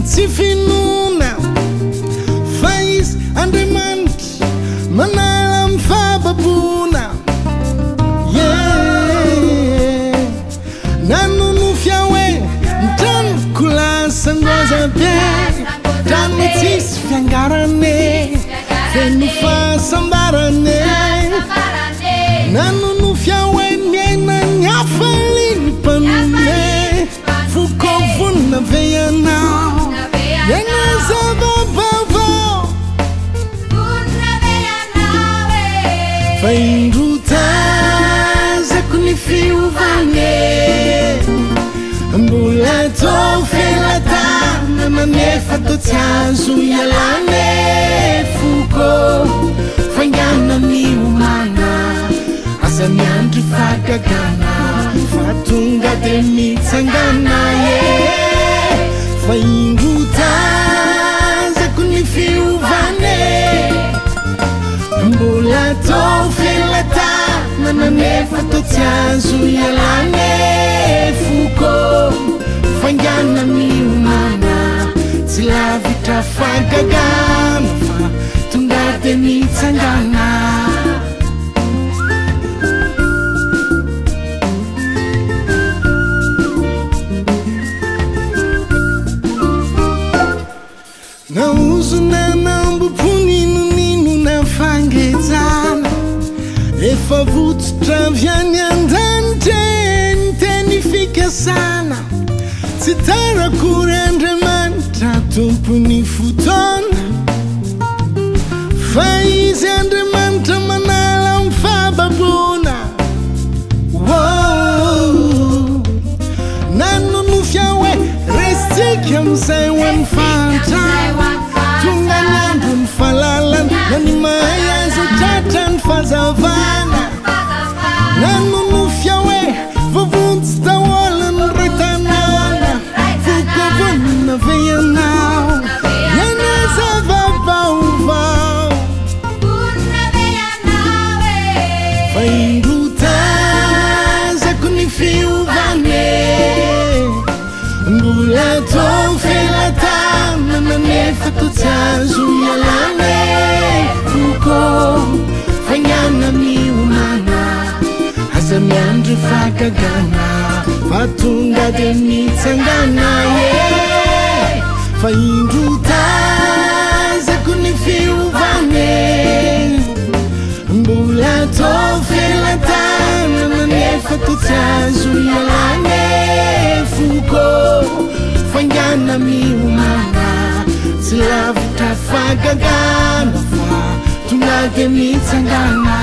tsy finona fa izy Andriamanitra manala mifababona nanonofia hoe mitranoko lasangozabe trano tsisy fiangarane feno fahasambarane nanonofia hoe miaina ny hafaliny mpanome fokovonna veanao iana zavabaovao fa indrotazako ny fiovane mbola tao felatana nefa tao tsy azo ialane foko faingana miomana aza miandry fagagana fa tonga de mitsangana fa indrotazako ny fiovane mbola tao felatana nefa tao tsy azo ialane foko faingana miomana tsy lavitra fagagana fa tonga de mitsangana naozona namboponinonino na fangejana efa vototra avy any an-danitra ny teny fikasana tsy tarakory Andriamanitra tompony fotoana fa izy Andriamanitra manala mifababona nanonofia hoe resitsika amizay ho an'ny fahantrana tonga ny andro ny fahalalana na ny mahay azo tratra ny fahazavana nanonofia hoe vovontsy taolany ray tanàna fokovonna veanao iana zavabaovao fa indrotazako ny fiovane mbola tao felatana nefa tao tsy azo ialane foko faingana miomana aza miandry fagagana fa tonga de mitsangana fa indrotazako ny fiovane mbola tao felatana nefa tao tsy azo ialane foko faingana miomana tsy lavitra fagagana fa tonga de mitsangana